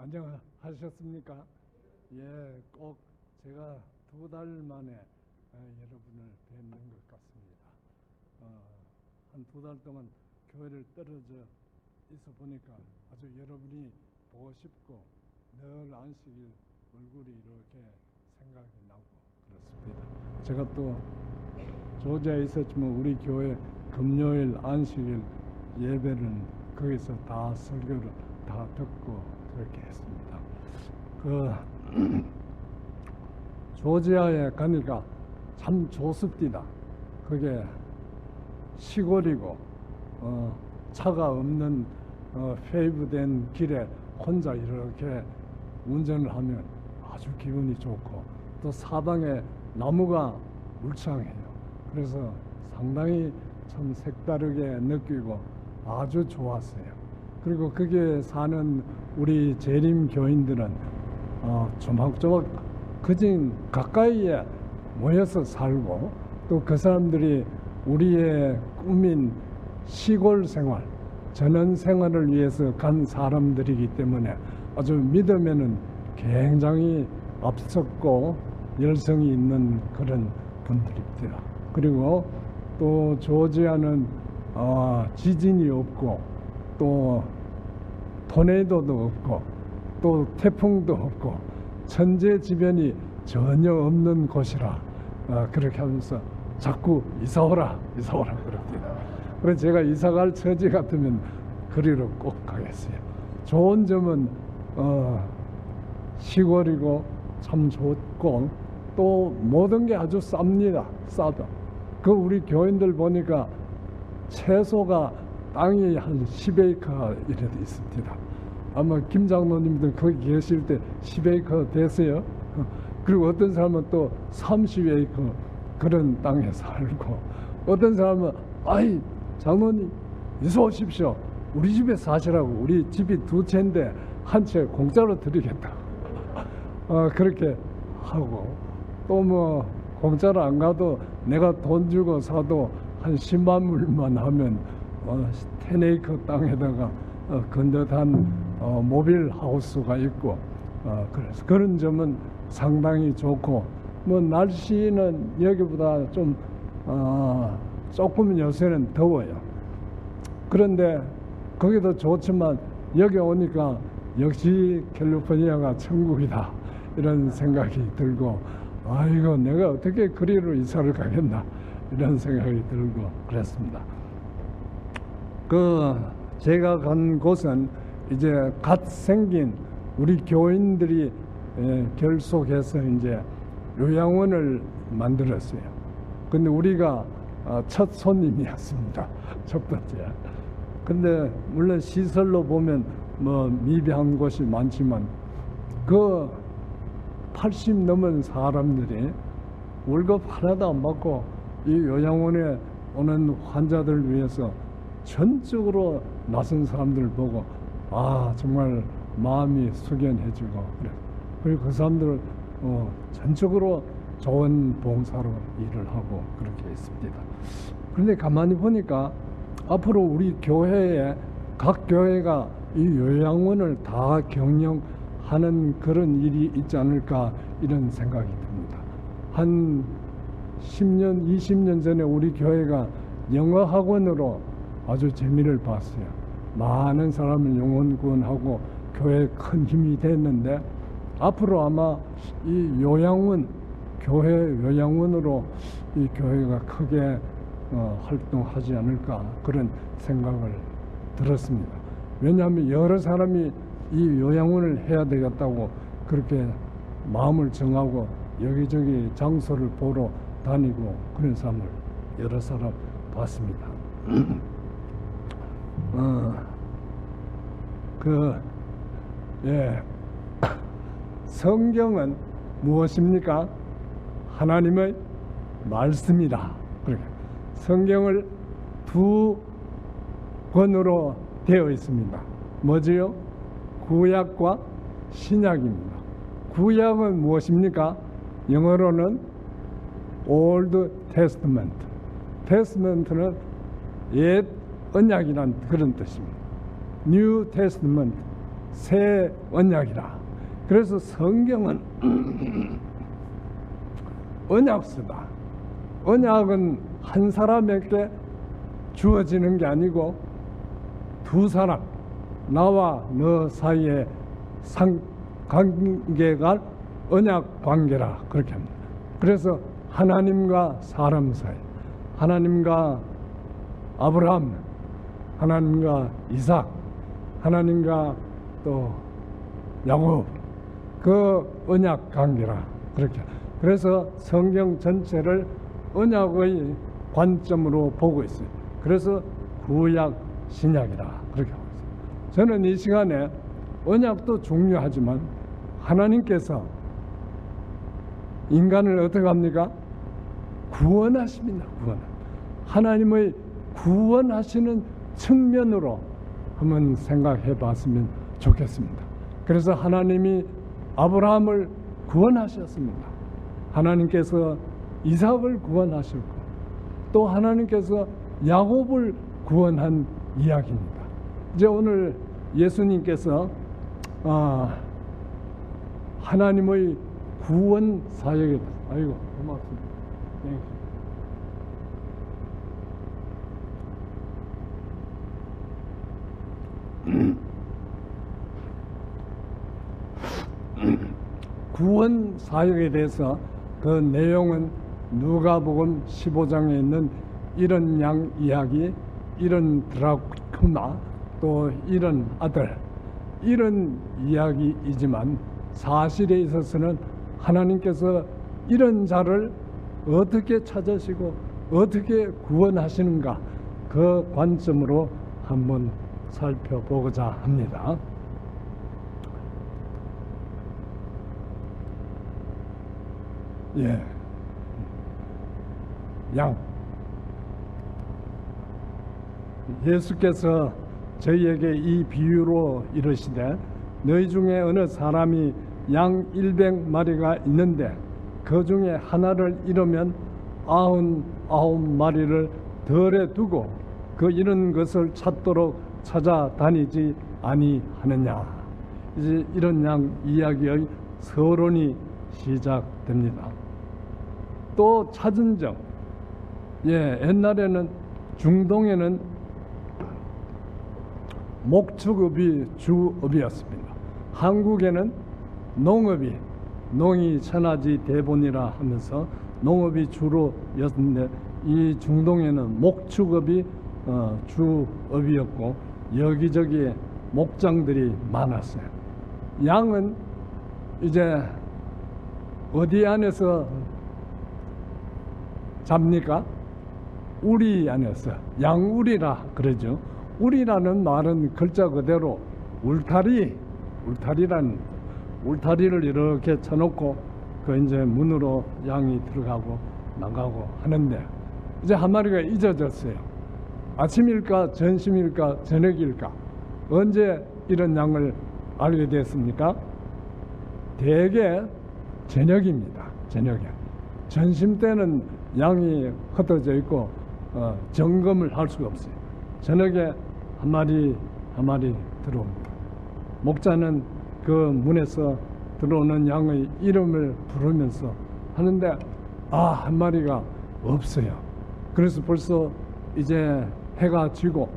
안녕하셨습니까? 예, 꼭 제가 2달 만에 여러분을 뵙는 것 같습니다. 한 2달 동안 교회를 떨어져 있어 보니까 아주 여러분이 보고 싶고 늘 안식일 얼굴이 이렇게 생각이 나고 그렇습니다. 제가 또 조지아에 있었지만 우리 교회 금요일 안식일 예배는 거기서 다 설교를 다 듣고 그렇게 했습니다. 조지아에 가니까 참 좋습니다. 그게 시골이고 차가 없는 페이브된 길에 혼자 이렇게 운전을 하면 아주 기분이 좋고 또 사방에 나무가 울창해요. 그래서 상당히 참 색다르게 느끼고 아주 좋았어요. 그리고 거기에 사는 우리 재림 교인들은 조막조막 그진 가까이에 모여서 살고 또 그 사람들이 우리의 꿈인 시골 생활, 전원 생활을 위해서 간 사람들이기 때문에 아주 믿음에는 굉장히 앞섰고 열성이 있는 그런 분들입니다. 그리고 또 조지아는 지진이 없고 또 토네이도도 없고 또 태풍도 없고 천재지변이 전혀 없는 곳이라 그렇게 하면서 자꾸 이사오라 그럽니다. 그래서 제가 이사갈 처지 같으면 그리로 꼭 가겠어요. 좋은 점은 시골이고 참 좋고 또 모든 게 아주 쌉니다. 싸도 그 우리 교인들 보니까 채소가 땅이 한 10에이커 이래도 있습니다. 아마 김 장로님도 거기 계실 때 10에이커 됐어요. 그리고 어떤 사람은 또 30에이커 그런 땅에 살고 어떤 사람은 아이 장로님 이사 오십시오. 우리 집에 사시라고. 우리 집이 2채인데 한 채 공짜로 드리겠다고 그렇게 하고 또 뭐 공짜로 안 가도 내가 돈 주고 사도 한 10만 불만 하면 10에이커 땅에다가 건듯한 모빌 하우스가 있고 그래서 그런 점은 상당히 좋고 뭐 날씨는 여기보다 좀 조금 요새는 더워요. 그런데 거기도 좋지만 여기 오니까 역시 캘리포니아가 천국이다 이런 생각이 들고 아이고 내가 어떻게 그리로 이사를 가겠나 이런 생각이 들고 그랬습니다. 제가 간 곳은 이제 갓 생긴 우리 교인들이 결속해서 이제 요양원을 만들었어요. 근데 우리가 첫 손님이었습니다. 첫 번째. 근데 물론 시설로 보면 뭐 미비한 곳이 많지만 그 80 넘은 사람들이 월급 하나도 안 받고 이 요양원에 오는 환자들을 위해서 전적으로 나선 사람들을 보고 정말 마음이 숙연해지고 그래. 그리고 그 사람들을 전적으로 좋은 봉사로 일을 하고 그렇게 했습니다. 그런데 가만히 보니까 앞으로 우리 교회에 각 교회가 이 요양원을 다 경영하는 그런 일이 있지 않을까 이런 생각이 듭니다. 한 10년, 20년 전에 우리 교회가 영어 학원으로 아주 재미를 봤어요. 많은 사람을 영혼 구원하고 교회에 큰 힘이 됐는데 앞으로 아마 이 요양원, 교회 요양원으로 이 교회가 크게 활동하지 않을까 그런 생각을 들었습니다. 왜냐하면 여러 사람이 이 요양원을 해야 되겠다고 그렇게 마음을 정하고 여기저기 장소를 보러 다니고 그런 사람을 여러 사람 봤습니다. 성경은 무엇입니까? 하나님의 말씀이다. 그렇게 성경을 2권으로 되어 있습니다. 뭐지요? 구약과 신약입니다. 구약은 무엇입니까? 영어로는 Old Testament. Testament는 옛 언약이란 그런 뜻입니다. New Testament 새 언약이라. 그래서 성경은 언약서다. 언약은 한 사람에게 주어지는 게 아니고 두 사람, 나와 너 사이의 관계가 언약 관계라 그렇게 합니다. 그래서 하나님과 사람 사이, 하나님과 아브라함, 하나님과 이삭, 하나님과 또 야곱, 그 언약 관계라 그렇게. 그래서 성경 전체를 언약의 관점으로 보고 있어요. 그래서 구약 신약이라 그렇게 하고 있어요. 저는 이 시간에 언약도 중요하지만 하나님께서 인간을 어떻게 합니까? 구원하십니다. 하나님의 구원하시는 측면으로 한번 생각해 봤으면 좋겠습니다. 그래서 하나님이 아브라함을 구원하셨습니다. 하나님께서 이삭을 구원하셨고 또 하나님께서 야곱을 구원한 이야기입니다. 이제 오늘 예수님께서 하나님의 구원 사역에, 아이고 고맙습니다. 구원 사역에 대해서 그 내용은 누가복음 15장에 있는 이런 양 이야기, 이런 드라쿠나, 또 이런 아들, 이런 이야기이지만 사실에 있어서는 하나님께서 이런 자를 어떻게 찾으시고 어떻게 구원하시는가, 그 관점으로 한번 살펴보고자 합니다. 예, 양. 예수께서 저희에게 이 비유로 이르시되 너희 중에 어느 사람이 양 100마리가 있는데 그 중에 하나를 잃으면 99마리를 덜에 두고 그 잃은 것을 찾도록 찾아다니지 아니하느냐. 이제 이런 양 이야기의 서론이 시작됩니다. 또 찾은 점, 옛날에는 중동에는 목축업이 주업이었습니다. 한국에는 농업이, 농이 천하지 대본이라 하면서 농업이 주로였는데 이 중동에는 목축업이 주업이었고 여기저기 목장들이 많았어요. 양은 이제 어디 안에서 잡니까? 우리 안에서, 양우리라 그러죠. 우리라는 말은 글자 그대로 울타리를 이렇게 쳐놓고 그 이제 문으로 양이 들어가고 나가고 하는데 이제 한 마리가 잊어졌어요. 아침일까 점심일까 저녁일까, 언제 이런 양을 알게 됐습니까? 대개 저녁입니다. 저녁에. 점심 때는 양이 흩어져 있고 점검을 할 수가 없어요. 저녁에 한 마리 들어옵니다. 목자는 그 문에서 들어오는 양의 이름을 부르면서 하는데 한 마리가 없어요. 그래서 벌써 이제 해가 지고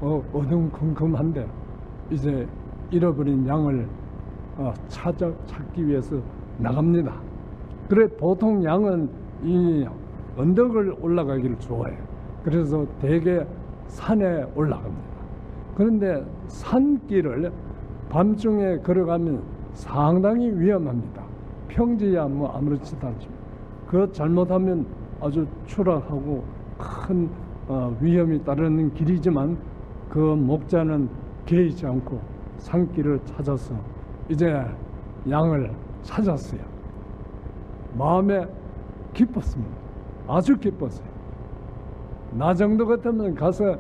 어둠컴컴한데 이제 잃어버린 양을 찾기 위해서 나갑니다. 그래 보통 양은 이 언덕을 올라가기를 좋아해요. 그래서 대개 산에 올라갑니다. 그런데 산길을 밤중에 걸어가면 상당히 위험합니다. 평지야 뭐 아무렇지도 않지만 그 잘못하면 아주 추락하고 큰 위험이 따르는 길이지만 그 목자는 개의치 않고 산길을 찾아서 이제 양을 찾았어요. 마음에 기뻤습니다. 아주 기뻤어요. 나 정도 같으면 가서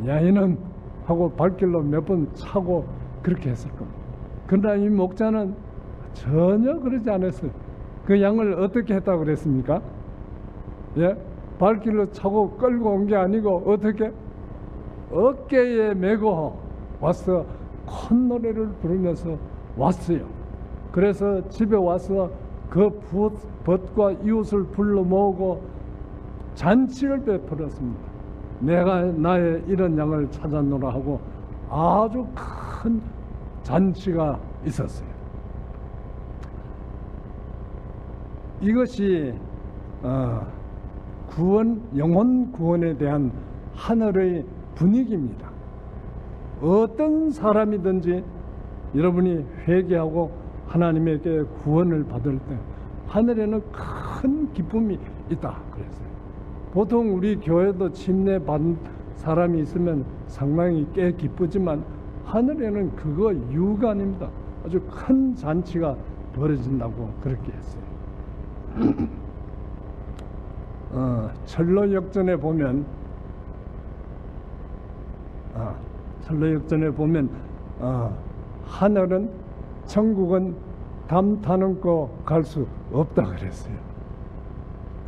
야 이놈 하고 발길로 몇 번 차고 그렇게 했을 겁니다. 그러나 이 목자는 전혀 그러지 않았어요. 그 양을 어떻게 했다고 그랬습니까? 발길로 차고 끌고 온 게 아니고 어떻게? 어깨에 메고 와서 콧노래를 부르면서 왔어요. 그래서 집에 와서 그 벗과 이웃을 불러 모으고 잔치를 베풀었습니다. 내가 나의 이런 양을 찾았노라 하고 아주 큰 잔치가 있었어요. 이것이 구원, 영혼 구원에 대한 하늘의 분위기입니다. 어떤 사람이든지 여러분이 회개하고 하나님에게 구원을 받을 때 하늘에는 큰 기쁨이 있다 그랬어요. 보통 우리 교회도 침례 받은 사람이 있으면 상당히 꽤 기쁘지만 하늘에는 그거 유가 아닙니다. 아주 큰 잔치가 벌어진다고 그렇게 했어요. 철로역전에 보면 하늘은 천국은 담 타는 거 갈 수 없다 그랬어요.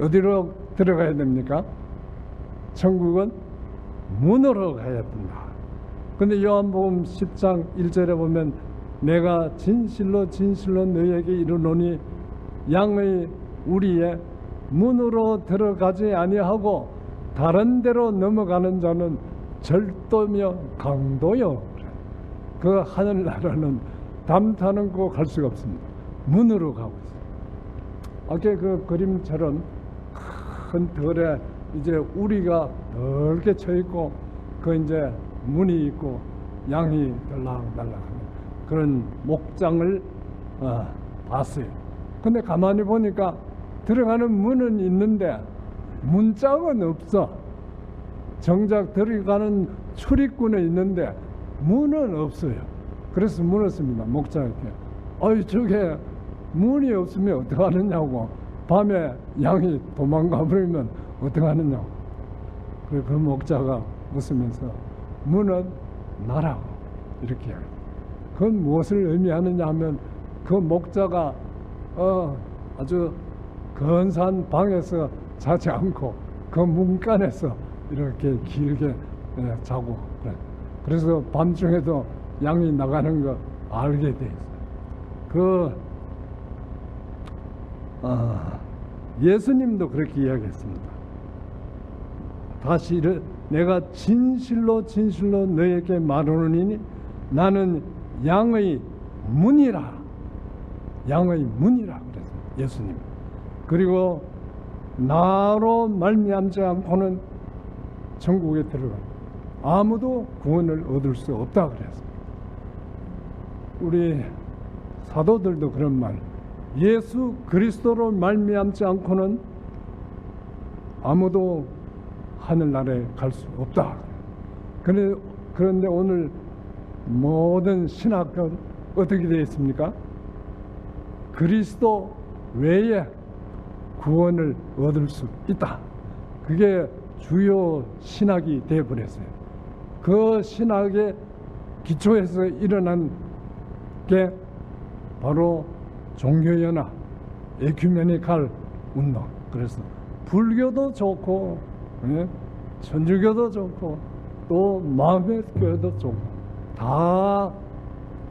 어디로 들어가야 됩니까? 천국은 문으로 가야 된다. 근데 요한복음 10장 1절에 보면 내가 진실로 진실로 너희에게 이르노니 양의 우리의 문으로 들어가지 아니하고 다른 데로 넘어가는 자는 절도며 강도요. 그 하늘나라는 담 타는 거 갈 수가 없습니다. 문으로 가고 있어요. 아까 그 그림처럼 큰 덜에 이제 우리가 넓게 쳐 있고 그 이제 문이 있고 양이 들락날락하는 그런 목장을 봤어요. 근데 가만히 보니까 들어가는 문은 있는데 문짝은 없어. 정작 들어가는 출입구는 있는데 문은 없어요. 그래서 물었습니다. 목자에게. 저게 문이 없으면 어떡하느냐고. 밤에 양이 도망가 버리면 어떡하느냐고. 그래서 그 목자가 웃으면서 문은 나라고 이렇게 해요. 그건 무엇을 의미하느냐 하면 그 목자가 아주 근사한 방에서 자지 않고 그 문간에서 이렇게 길게 자고 그래서 밤중에도 양이 나가는 거 알게 돼 있어요. 예수님도 그렇게 이야기했습니다. 다시 내가 진실로 진실로 너에게 말하노니 나는 양의 문이라. 양의 문이라 그랬어요. 예수님. 그리고 나로 말미암지 않고는 천국에 들어가 아무도 구원을 얻을 수 없다 그랬어요. 우리 사도들도 그런 말, 예수 그리스도로 말미암지 않고는 아무도 하늘나라에 갈 수 없다. 그런데 오늘 모든 신학은 어떻게 되어 있습니까? 그리스도 외에 구원을 얻을 수 있다. 그게 주요 신학이 되어버렸어요. 그 신학의 기초에서 일어난 게 바로 종교연합, 에큐메니칼 운동. 그래서 불교도 좋고, 천주교도 좋고, 또 마음의 교회도 좋고, 다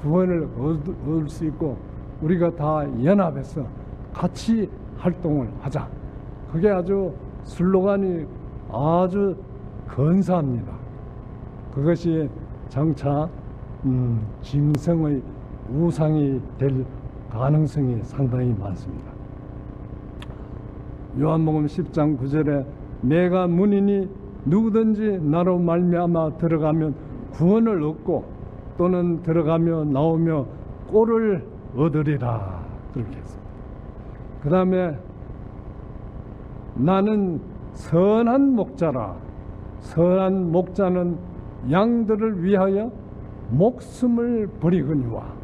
구원을 얻을 수 있고, 우리가 다 연합해서 같이 활동을 하자. 그게 아주 슬로건이 아주 근사합니다. 그것이 장차 짐승의 우상이 될 가능성이 상당히 많습니다. 요한복음 10장 9절에 내가 문이니 누구든지 나로 말미암아 들어가면 구원을 얻고 또는 들어가며 나오며 꼴을 얻으리라 그렇게 했습니다. 그 다음에 나는 선한 목자라. 선한 목자는 양들을 위하여 목숨을 버리거니와.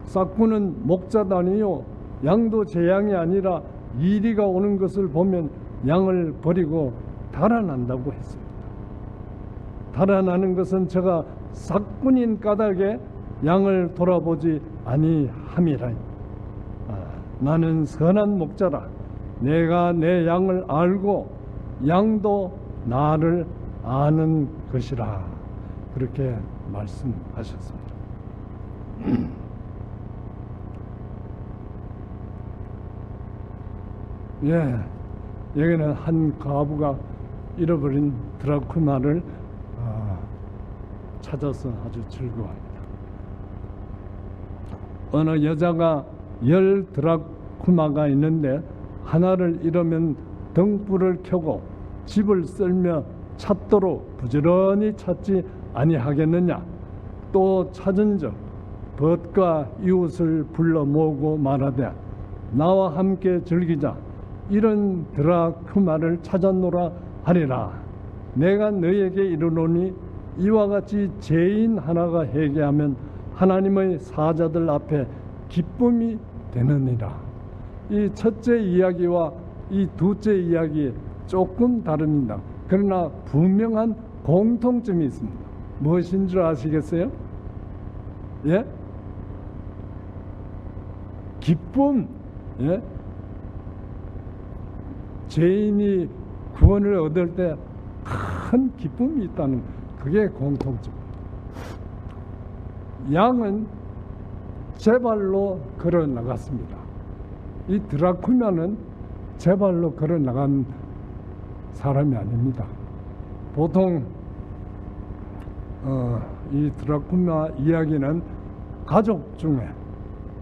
싹구는 목자도 아니요 양도 제 양이 아니라 이리가 오는 것을 보면 양을 버리고 달아난다고 했습니다. 달아나는 것은 저가 싹군인 까닭에 양을 돌아보지 아니함이라. 나는 선한 목자라. 내가 내 양을 알고 양도 나를 아는 것이라. 그렇게 말씀하셨습니다. 예, 여기는 한 과부가 잃어버린 드라쿠마를 찾아서 아주 즐거워합니다. 어느 여자가 10 드라쿠마가 있는데 하나를 잃으면 등불을 켜고 집을 쓸며 찾도록 부지런히 찾지 아니하겠느냐. 또 찾은 적 벗과 이웃을 불러 모으고 말하되 나와 함께 즐기자. 이런 드라쿠마를 찾았노라 하리라. 내가 너에게 이르노니 이와 같이 죄인 하나가 회개하면 하나님의 사자들 앞에 기쁨이 되느니라. 이 첫째 이야기와 이 둘째 이야기 조금 다릅니다. 그러나 분명한 공통점이 있습니다. 무엇인 줄 아시겠어요? 예? 기쁨. 예? 죄인이 구원을 얻을 때 큰 기쁨이 있다는 그게 공통점입니다. 양은 제 발로 걸어 나갔습니다. 이 드라쿠마는 제 발로 걸어 나간 사람이 아닙니다. 보통 이 드라쿠마 이야기는 가족 중에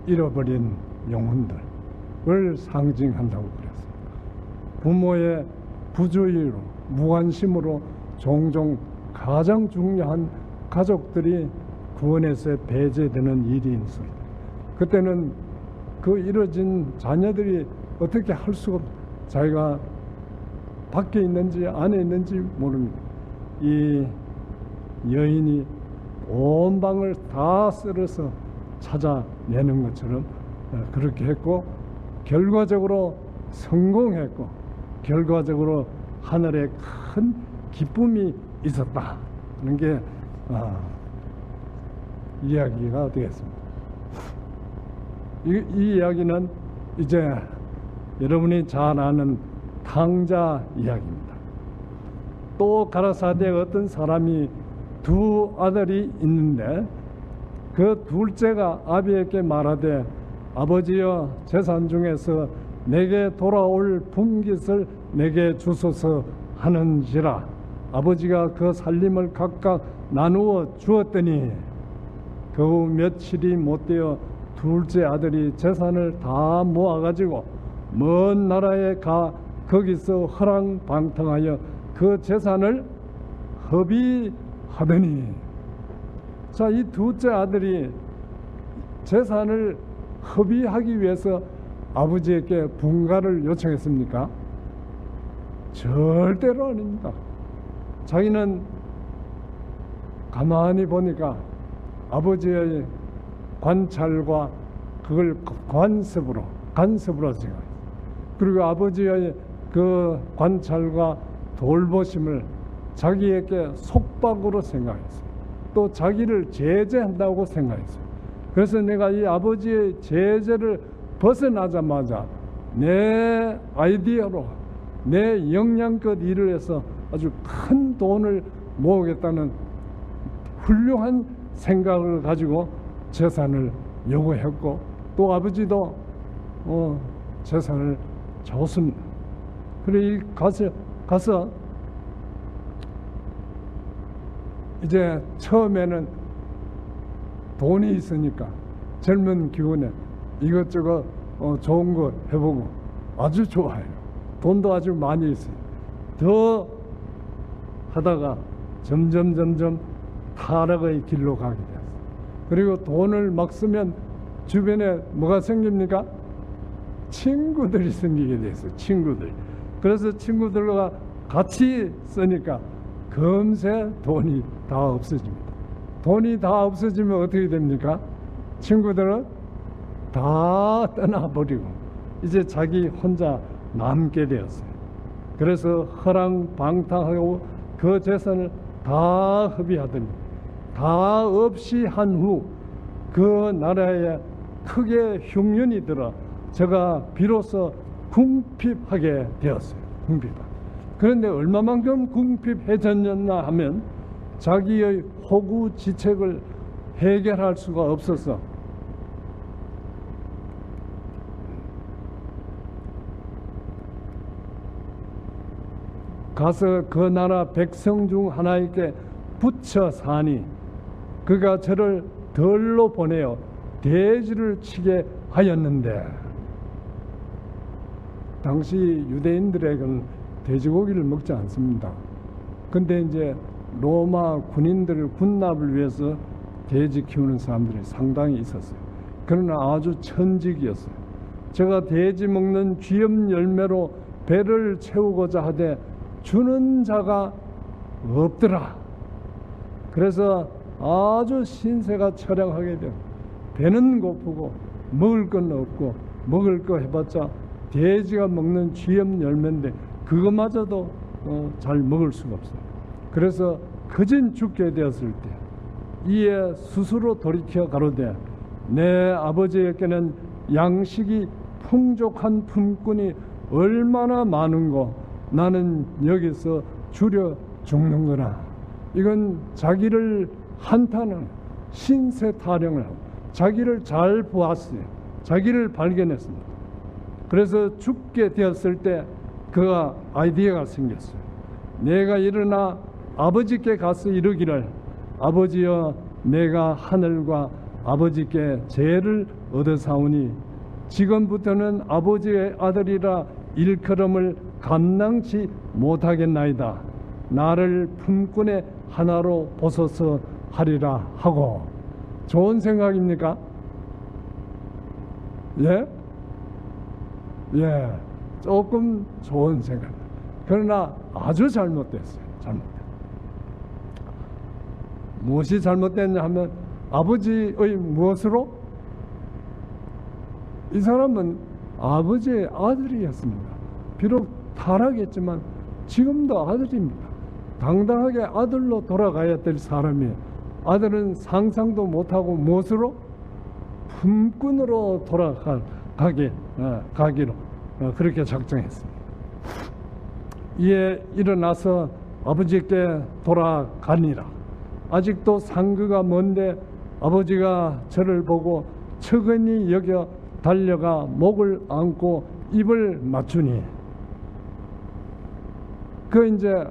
잃어버린 영혼들을 상징한다고 그랬어요. 부모의 부주의로 무관심으로 종종 가장 중요한 가족들이 구원에서 배제되는 일이 있습니다. 그때는 그 잃어진 자녀들이 어떻게 할 수가 없어요. 자기가 밖에 있는지 안에 있는지 모릅니다. 이 여인이 온 방을 다 쓸어서 찾아내는 것처럼 그렇게 했고, 결과적으로 성공했고, 결과적으로 하늘에 큰 기쁨이 있었다는 게 이야기가 되겠습니다. 이 이야기는 이제 여러분이 잘 아는 탕자 이야기입니다. 또 가라사대 어떤 사람이 두 아들이 있는데 그 둘째가 아비에게 말하되 아버지여 재산 중에서 내게 돌아올 분깃을 내게 주소서 하는지라. 아버지가 그 살림을 각각 나누어 주었더니 겨우 며칠이 못되어 둘째 아들이 재산을 다 모아가지고 먼 나라에 가 거기서 허랑방탕하여 그 재산을 허비하더니. 자, 이 둘째 아들이 재산을 허비하기 위해서 아버지에게 분가를 요청했습니까? 절대로 아닙니다. 자기는 가만히 보니까 아버지의 관찰과 그걸 간섭으로 생각했어요. 그리고 아버지의 그 관찰과 돌보심을 자기에게 속박으로 생각했어요. 또 자기를 제재한다고 생각했어요. 그래서 내가 이 아버지의 제재를 벗어나자마자 내 아이디어로 내 역량껏 일을 해서 아주 큰 돈을 모으겠다는 훌륭한 생각을 가지고 재산을 요구했고, 또 아버지도 재산을 줬습니다. 그래 가서 이제 처음에는 돈이 있으니까 젊은 기운에 이것저것 좋은 거 해보고 아주 좋아요. 돈도 아주 많이 있어요. 더 하다가 점점 타락의 길로 가게 됐어요. 그리고 돈을 막 쓰면 주변에 뭐가 생깁니까? 친구들이 생기게 됐어요. 친구들. 그래서 친구들과 같이 쓰니까 금세 돈이 다 없어집니다. 돈이 다 없어지면 어떻게 됩니까? 친구들은 다 떠나버리고 이제 자기 혼자 남게 되었어요. 그래서 허랑방탕하고 그 재산을 다 허비하더니 다 없이 한 후 그 나라에 크게 흉년이 들어 제가 비로소 궁핍하게 되었어요. 궁핍하게. 그런데 얼마만큼 궁핍해졌냐 하면 자기의 호구지책을 해결할 수가 없어서 가서 그 나라 백성 중 하나에게 붙여 사니 그가 저를 덜로 보내어 돼지를 치게 하였는데, 당시 유대인들에게는 돼지고기를 먹지 않습니다. 근데 이제 로마 군인들 군납을 위해서 돼지 키우는 사람들이 상당히 있었어요. 그러나 아주 천직이었어요. 제가 돼지 먹는 귀염 열매로 배를 채우고자 하되 주는 자가 없더라. 그래서 아주 신세가 처량하게 돼요. 배는 고프고 먹을 건 없고, 먹을 거 해봤자 돼지가 먹는 쥐염 열매인데 그거마저도 잘 먹을 수가 없어요. 그래서 거진 죽게 되었을 때 이에 스스로 돌이켜 가로되 내 아버지에게는 양식이 풍족한 품꾼이 얼마나 많은고 나는 여기서 줄여 죽는구나. 이건 자기를 한탄하는 신세 타령을 하고 자기를 잘 보았어요. 자기를 발견했습니다. 그래서 죽게 되었을 때 그가 아이디어가 생겼어요. 내가 일어나 아버지께 가서 이르기를 아버지여 내가 하늘과 아버지께 죄를 얻어사오니 지금부터는 아버지의 아들이라 일컬음을 감당치 못하겠나이다. 나를 품꾼의 하나로 보소서 하리라 하고. 좋은 생각입니까? 예? 예, 조금 좋은 생각. 그러나 아주 잘못됐어요. 잘못됐어요. 무엇이 잘못됐냐 하면 아버지의 무엇으로? 이 사람은 아버지의 아들이었습니다. 비록 타락했지만 지금도 아들입니다. 당당하게 아들로 돌아가야 될 사람이 아들은 상상도 못하고 무엇으로? 품꾼으로 가기로 그렇게 작정했습니다. 이에 일어나서 아버지께 돌아가니라. 아직도 상거가 먼데 아버지가 저를 보고 측은히 여겨 달려가 목을 안고 입을 맞추니, 그 이제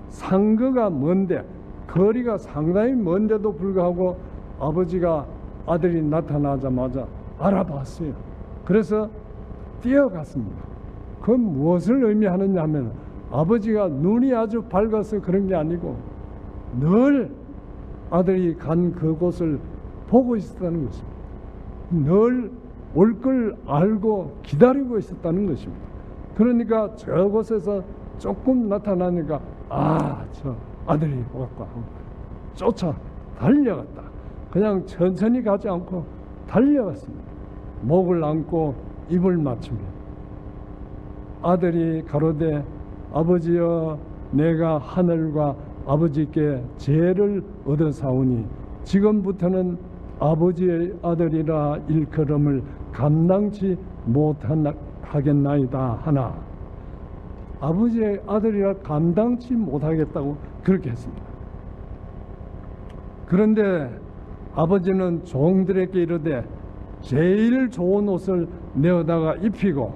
상거가 먼데 거리가 상당히 먼데도 불구하고 아버지가 아들이 나타나자마자 알아봤어요. 그래서 뛰어갔습니다. 그건 무엇을 의미하느냐 하면 아버지가 눈이 아주 밝아서 그런 게 아니고 늘 아들이 간 그곳을 보고 있었다는 것입니다. 늘 올 걸 알고 기다리고 있었다는 것입니다. 그러니까 저곳에서 조금 나타나니까 저 아들이 왔다 하고 쫓아 달려갔다. 그냥 천천히 가지 않고 달려갔습니다. 목을 안고 입을 맞추며 아들이 가로되 아버지여 내가 하늘과 아버지께 죄를 얻어사오니 지금부터는 아버지의 아들이라 일컬음을 감당치 못하겠나이다 하나, 아버지의 아들이라 감당치 못하겠다고 그렇게 했습니다. 그런데 아버지는 종들에게 이르되 제일 좋은 옷을 내어다가 입히고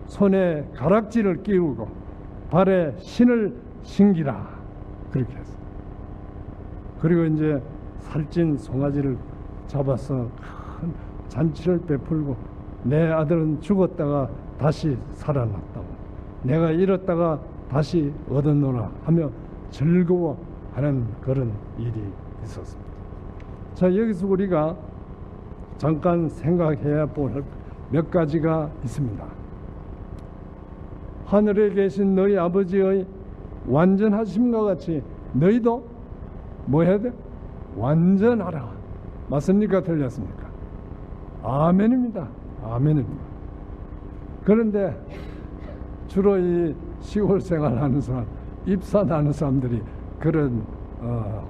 손에 가락지를 끼우고 발에 신을 신기라 그렇게 했어요. 그리고 이제 살찐 송아지를 잡아서 큰 잔치를 베풀고 내 아들은 죽었다가 다시 살아났다고, 내가 잃었다가 다시 얻었노라 하며 즐거워하는 그런 일이 있었습니다. 자, 여기서 우리가 잠깐 생각해야 볼 몇 가지가 있습니다. 하늘에 계신 너희 아버지의 완전하심과 같이 너희도 뭐 해야 돼? 완전하라. 맞습니까? 틀렸습니까? 아멘입니다. 아멘입니다. 그런데 주로 이 시골 생활하는 사람, 입사하는 사람들이 그런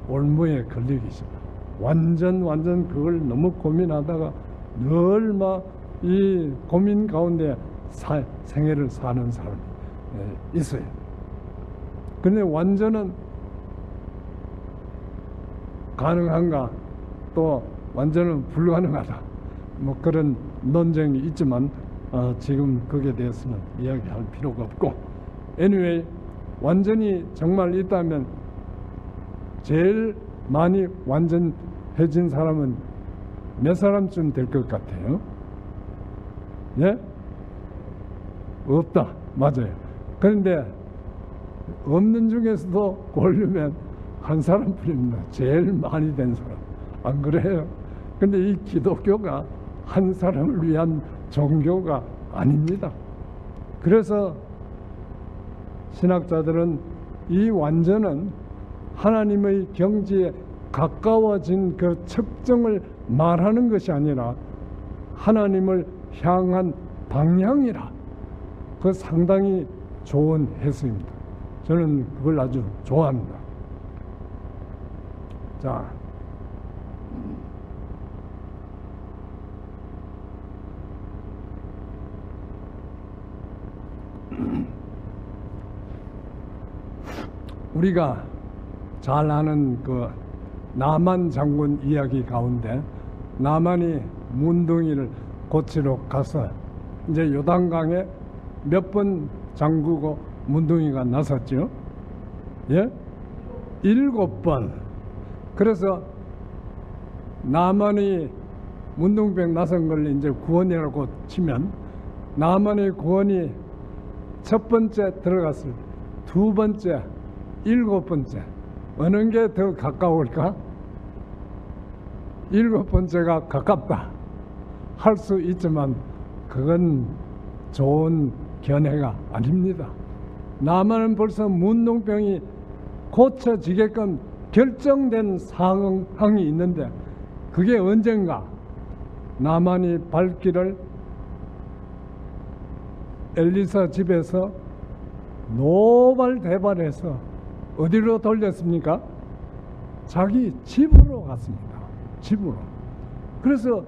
올무에 걸리기 있습니다. 완전 그걸 너무 고민하다가 늘 막 이 고민 가운데 생애를 사는 사람이 있어요. 그런데 완전은 가능한가? 또 완전은 불가능하다. 뭐 그런 논쟁이 있지만 지금 거기에 대해서는 이야기할 필요가 없고, anyway 완전히 정말 있다면 제일 많이 완전해진 사람은 몇 사람쯤 될 것 같아요? 예? 없다. 맞아요. 그런데 없는 중에서도 고르면 한 사람뿐입니다. 제일 많이 된 사람. 안 그래요? 근데 이 기독교가 한 사람을 위한 종교가 아닙니다. 그래서 신학자들은 이 완전은 하나님의 경지에 가까워진 그 측정을 말하는 것이 아니라 하나님을 향한 방향이라. 그 상당히 좋은 해석입니다. 저는 그걸 아주 좋아합니다. 자, 우리가 잘 아는 그 나만 장군 이야기 가운데 나만이 문둥이를 고치러 가서 이제 요단강에 몇 번 잠그고 문둥이가 나섰죠? 예? 7번. 그래서 나만이 문둥병 나선 걸 이제 구원이라고 치면 나만의 구원이 첫 번째 들어갔을 두 번째, 7번째 어느 게 더 가까울까? 7번째가 가깝다 할 수 있지만 그건 좋은 견해가 아닙니다. 나만은 벌써 문둥병이 고쳐지게끔 결정된 상황이 있는데 그게 언젠가 나만이 발길을 엘리사 집에서 노발대발해서 어디로 돌렸습니까? 자기 집으로 갔습니다. 집으로. 그래서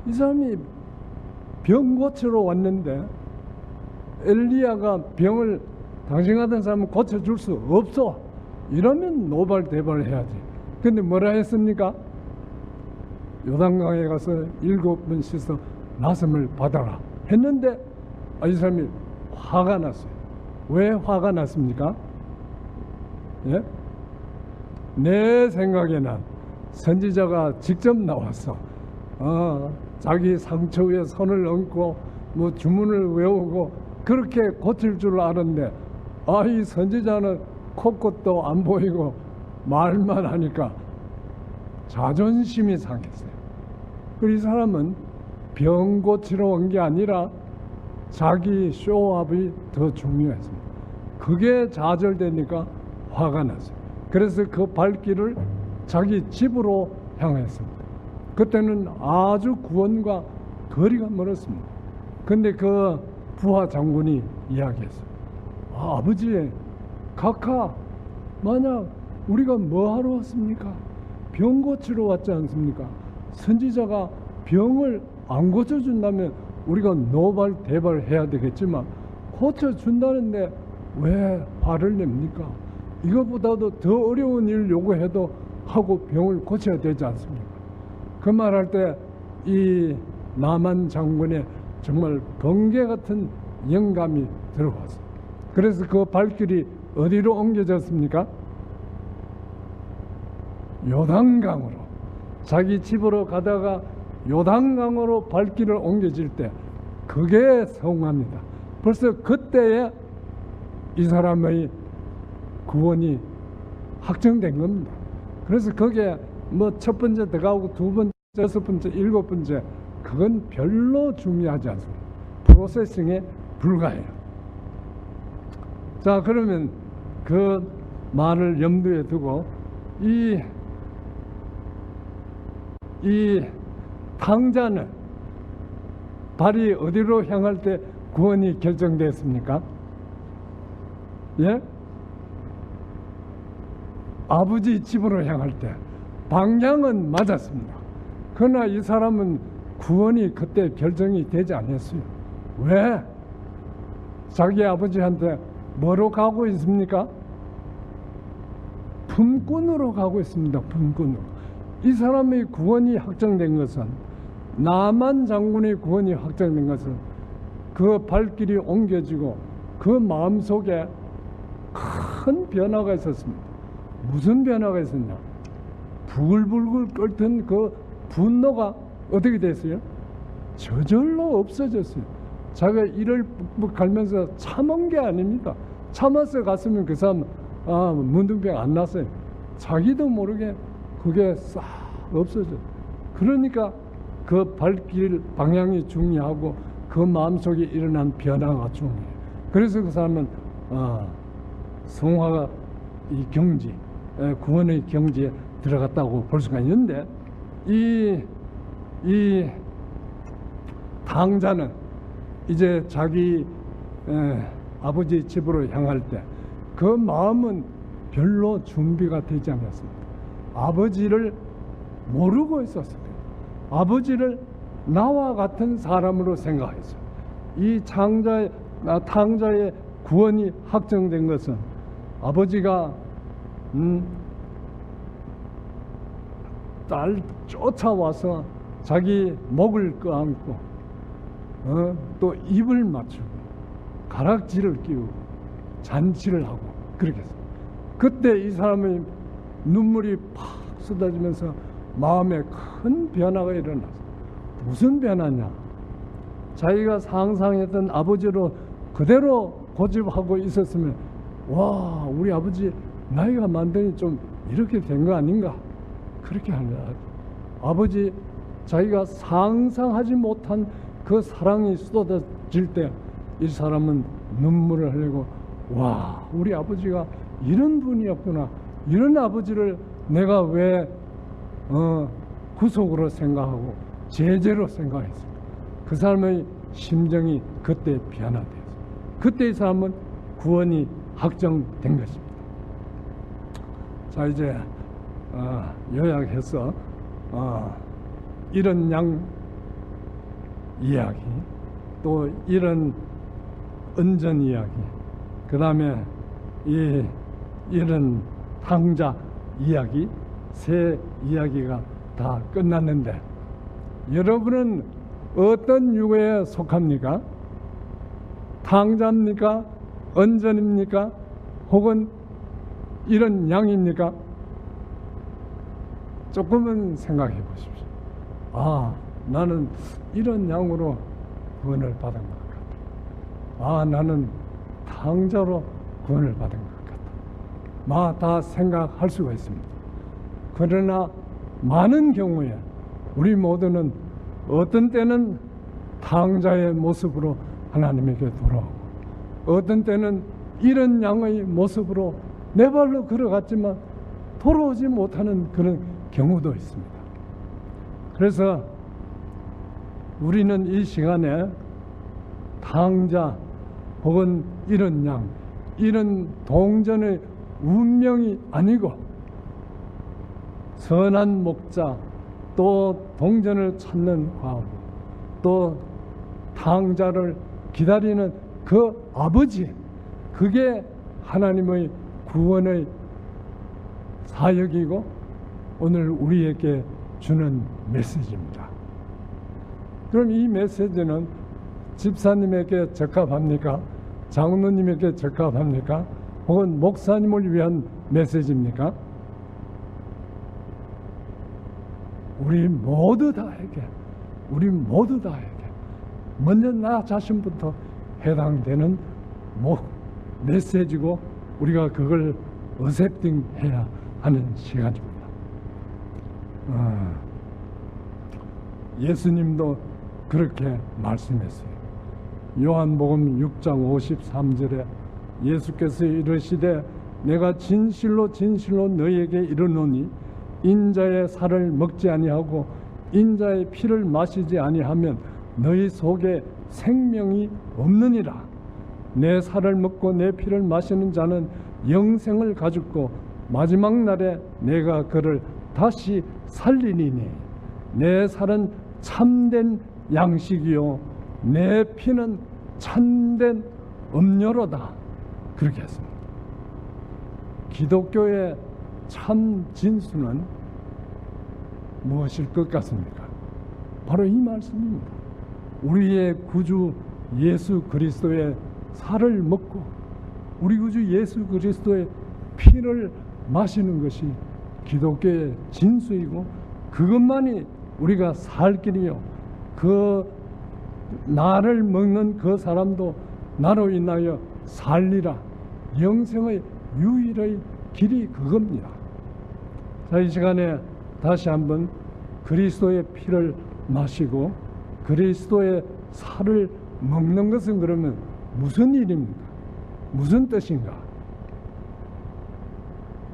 이 사람이 병 고치러 왔는데 엘리야가 병을 당신 같은 사람은 고쳐줄 수 없어. 이러면 노발대발을 해야지. 근데 뭐라 했습니까? 요단강에 가서 7번 씻어 나섬을 받아라 했는데 이 사람이 화가 났어요. 왜 화가 났습니까? 예? 내 생각에는 선지자가 직접 나와서 자기 상처 위에 손을 얹고 뭐 주문을 외우고 그렇게 고칠 줄 아는데 이 선지자는 코끝도 안 보이고 말만 하니까 자존심이 상했어요. 이 사람은 병 고치러 온 게 아니라 자기 쇼업이 더 중요했습니다. 그게 좌절되니까 화가 났어요. 그래서 그 발길을 자기 집으로 향했습니다. 그때는 아주 구원과 거리가 멀었습니다. 근데 그 부하 장군이 이야기했어요. 아버지, 각하, 만약 우리가 뭐 하러 왔습니까? 병 고치러 왔지 않습니까? 선지자가 병을 안 고쳐준다면 우리가 노발대발 해야 되겠지만 고쳐준다는데 왜 화를 냅니까? 이것보다도 더 어려운 일 요구해도 하고 병을 고쳐야 되지 않습니까? 그 말할 때 이 나만 장군의 정말 번개 같은 영감이 들어왔어요. 그래서 그 발길이 어디로 옮겨졌습니까? 요단강으로. 자기 집으로 가다가 요단강으로 발길을 옮겨질 때 그게 성화입니다. 벌써 그때에 이 사람의 구원이 확정된 겁니다. 그래서 그게 뭐 첫 번째 들어가고 두 번째, 여섯 번째, 7번째 그건 별로 중요하지 않습니다. 프로세싱에 불과해요. 자, 그러면 그 말을 염두에 두고 이 탕자는 발이 어디로 향할 때 구원이 결정됐습니까? 예? 아버지 집으로 향할 때 방향은 맞았습니다. 그러나 이 사람은 구원이 그때 결정이 되지 않았어요. 왜? 자기 아버지한테 뭐로 가고 있습니까? 품꾼으로 가고 있습니다. 품꾼으로. 이 사람의 구원이 확정된 것은, 나만 장군의 구원이 확정된 것은 그 발길이 옮겨지고 그 마음속에 큰 변화가 있었습니다. 무슨 변화가 있었냐? 부글부글 끓던 그 분노가 어떻게 됐어요? 저절로 없어졌어요. 자기가 이를 뿍뿍 갈면서 참은 게 아닙니다. 참아서 갔으면 그 사람 문둥병 안 났어요. 자기도 모르게 그게 싹 없어졌어요. 그러니까 그 발길 방향이 중요하고 그 마음속에 일어난 변화가 중요해요. 그래서 그 사람은 성화가 이 경지, 구원의 경지에 들어갔다고 볼 수가 있는데, 이 당자는 이제 자기 아버지 집으로 향할 때 그 마음은 별로 준비가 되지 않았습니다. 아버지를 모르고 있었어요. 아버지를 나와 같은 사람으로 생각했어요. 이 탕자의 구원이 확정된 것은 아버지가 딸 쫓아와서 자기 목을 끄안고 또 입을 맞추고 가락지를 끼우고 잔치를 하고 그렇게 했어요. 그때 이 사람의 눈물이 팍 쏟아지면서 마음에 큰 변화가 일어났어요. 무슨 변화냐? 자기가 상상했던 아버지로 그대로 고집하고 있었으면, 와, 우리 아버지 나이가 많더니 좀 이렇게 된 거 아닌가? 그렇게 하냐. 아버지, 자기가 상상하지 못한 그 사랑이 쏟아질 때 이 사람은 눈물을 흘리고, 와, 우리 아버지가 이런 분이었구나. 이런 아버지를 내가 왜 구속으로 생각하고 제재로 생각했을까? 그 사람의 심정이 그때 변화되었어요. 그때 이 사람은 구원이 확정된 것입니다. 자, 이제 요약해서 이런 양 이야기, 또 이런 은전 이야기, 그 다음에 이런 탕자 이야기, 세 이야기가 다 끝났는데, 여러분은 어떤 유에 속합니까? 탕자입니까? 은전입니까? 혹은 이런 양입니까? 조금은 생각해 보십시오. 나는 이런 양으로 구원을 받은 것 같다. 나는 탕자로 구원을 받은 것 같다. 다 생각할 수가 있습니다. 그러나 많은 경우에 우리 모두는 어떤 때는 탕자의 모습으로 하나님에게 돌아오고, 어떤 때는 이런 양의 모습으로 내 발로 걸어갔지만 돌아오지 못하는 그런 경우도 있습니다. 그래서 우리는 이 시간에 탕자 혹은 이런 양, 이런 동전의 운명이 아니고 선한 목자, 또 동전을 찾는 과부, 또 탕자를 기다리는 그 아버지, 그게 하나님의 구원의 사역이고 오늘 우리에게 주는 메시지입니다. 그럼 이 메시지는 집사님에게 적합합니까? 장로님에게 적합합니까? 혹은 목사님을 위한 메시지입니까? 우리 모두 다에게 먼저 나 자신부터 해당되는 메시지고, 우리가 그걸 어셉팅해야 하는 시간입니다. 예수님도 그렇게 말씀했어요. 요한복음 6장 53절에 예수께서 이르시되 내가 진실로 진실로 너희에게 이르노니 인자의 살을 먹지 아니하고 인자의 피를 마시지 아니하면 너희 속에 생명이 없느니라. 내 살을 먹고 내 피를 마시는 자는 영생을 가졌고 마지막 날에 내가 그를 다시 살리리니 내 살은 참된 양식이요 내 피는 참된 음료로다. 그렇게 했습니다. 기독교의 참 진수는 무엇일 것 같습니까? 바로 이 말씀입니다. 우리의 구주 예수 그리스도의 살을 먹고 우리 구주 예수 그리스도의 피를 마시는 것이 기독교의 진수이고 그것만이 우리가 살 길이요. 그 나를 먹는 그 사람도 나로 인하여 살리라. 영생의 유일의 길이 그겁니다. 자, 이 시간에 다시 한번 그리스도의 피를 마시고 그리스도의 살을 먹는 것은 그러면 무슨 일입니까? 무슨 뜻인가?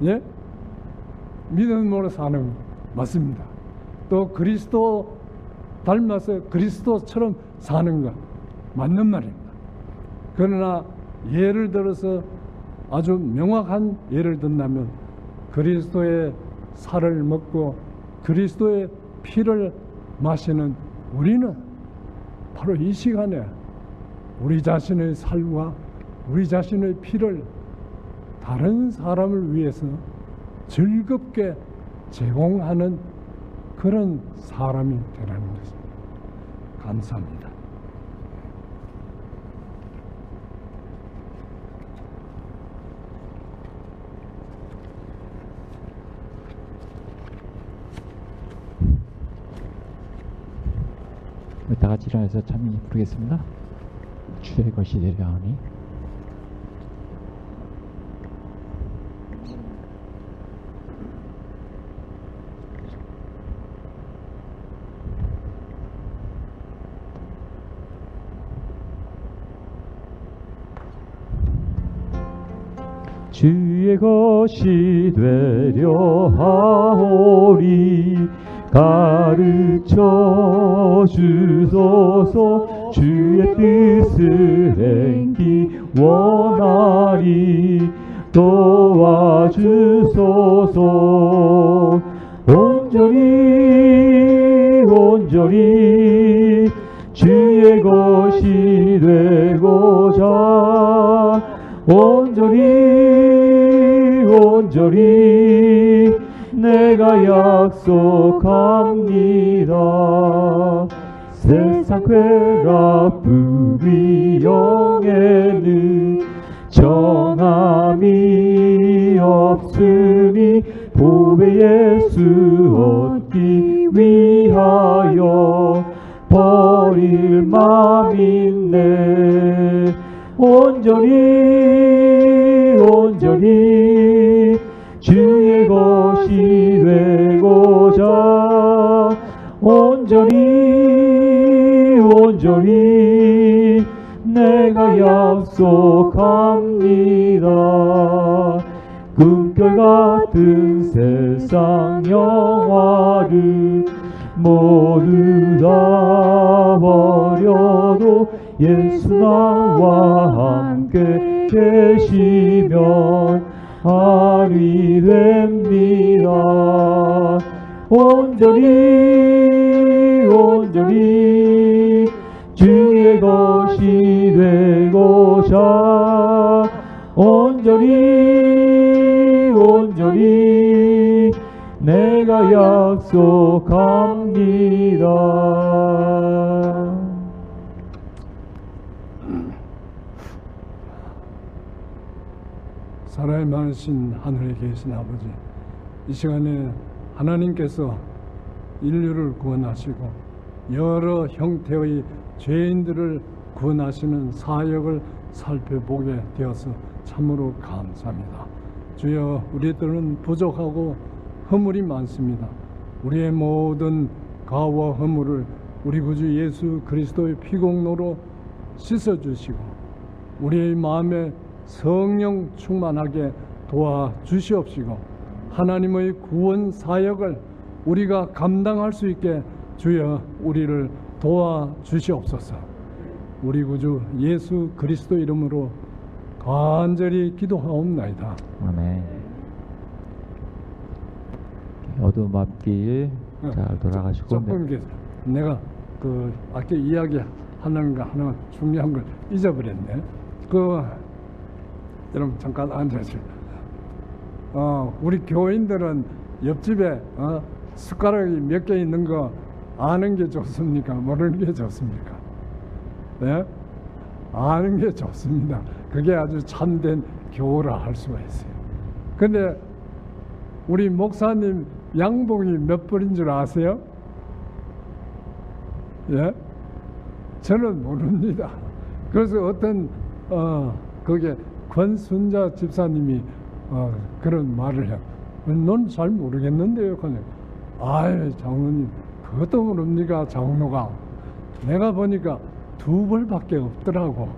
예? 믿음으로 사는 것 맞습니다. 또 그리스도 닮아서 그리스도처럼 사는 것 맞는 말입니다. 그러나 예를 들어서 아주 명확한 예를 든다면 그리스도의 살을 먹고 그리스도의 피를 마시는 우리는 바로 이 시간에 우리 자신의 살과 우리 자신의 피를 다른 사람을 위해서 즐겁게 제공하는 그런 사람이 되라는 것입니다. 감사합니다. 다 같이 일어나서 찬미 부르겠습니다. 주의 것이 되려 하니. 주의 것이 되려 하오리. 가르쳐 주소서. 주의 뜻을 행기 원하리. 도와주소서. 온전히 주의 것이 되고자 온전히 내가 약속합니다. 세상 쾌락 불의영에는 정함이 없으니 보배 예수 얻기 위하여 버릴 맘 있네. 온전히 주의 것이 되고자 온전히 내가 약속합니다. 꿈결 같은 세상 영화를 모두 다 버려도 예수 나와 함께 계시면 알이 됩니다. 온전히 주의 것이 되고자 온전히 내가 약속합니다. 사랑이 많으신 하늘에 계신 아버지, 이 시간에 하나님께서 인류를 구원하시고 여러 형태의 죄인들을 구원하시는 사역을 살펴보게 되어서 참으로 감사합니다. 주여, 우리들은 부족하고 허물이 많습니다. 우리의 모든 가와 허물을 우리 구주 예수 그리스도의 피공로로 씻어주시고 우리의 마음에 성령 충만하게 도와주시옵시고 하나님의 구원 사역을 우리가 감당할 수 있게 주여 우리를 도와주시옵소서. 우리 구주 예수 그리스도 이름으로 간절히 기도하옵나이다. 아멘. 어두운 앞길 잘 돌아가시고. 조금 내가 그 아까 이야기하는 거 하나 중요한 걸 잊어버렸네. 여러분 잠깐 앉아주세요. 우리 교인들은 옆집에 숟가락이 몇 개 있는 거 아는 게 좋습니까? 모르는 게 좋습니까? 네? 아는 게 좋습니다. 그게 아주 참된 교우라 할 수가 있어요. 근데 우리 목사님 양복이 몇 벌인 줄 아세요? 예? 저는 모릅니다. 그래서 어떤 그게 권순자 집사님이 그런 말을 해요. 넌 잘 모르겠는데요. 그냥 아이 장로님 그것도 모릅니까 장로가. 내가 보니까 2벌밖에 없더라고.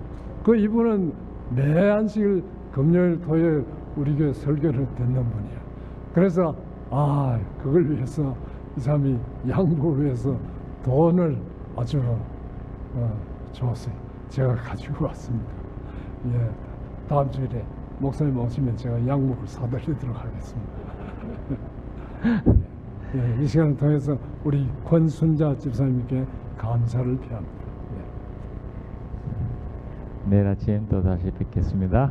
그 이분은 매 안식일 금요일 토요일 우리 교회 설교를 듣는 분이야. 그래서 그걸 위해서 이 사람이 양복을 위해서 돈을 아주 줬어요. 제가 가지고 왔습니다. 예, 다음 주일에 목사님 오시면 제가 양복을 사드리도록 하겠습니다. 예, 이 시간을 통해서 우리 권순자 집사님께 감사를 표합니다. 내일 아침 또 다시 뵙겠습니다.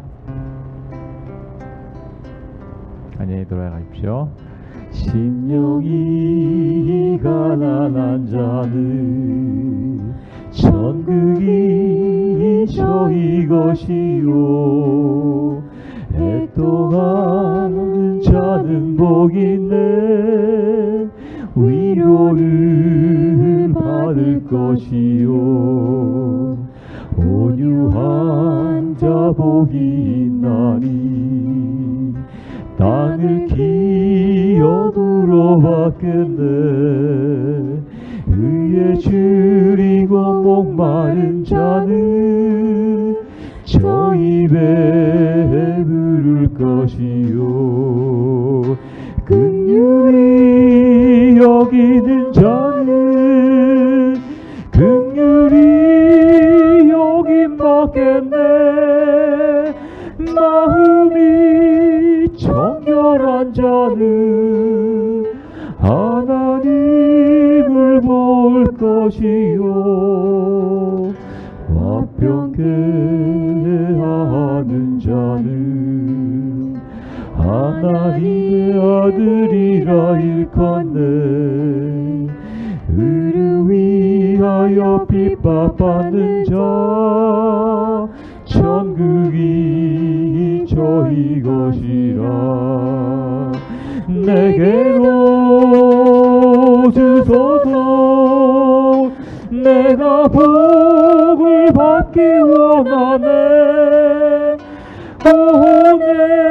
안녕히 돌아가십시오. 심령이 가난한 자는 천국이 저희 것이요 애통하는 자는 복이 있네 위로를 받을 것이요 온유한 자 복이 있나니 땅을 기업으로 받겠네 의에 줄이고 목마른 자는 저 입에 부를 것이요 긍휼히 여기는 자는 긍휼히 여김 받겠네 마음이 정결한 자는 하나님을 볼 것이요 화평케 하는 자는 하나님의 아들이라 일컫네 의를 위하여 핍박받는 자 천국이 저희 것이라 내게로 주소서 내가 복을 받기 원하네 오 내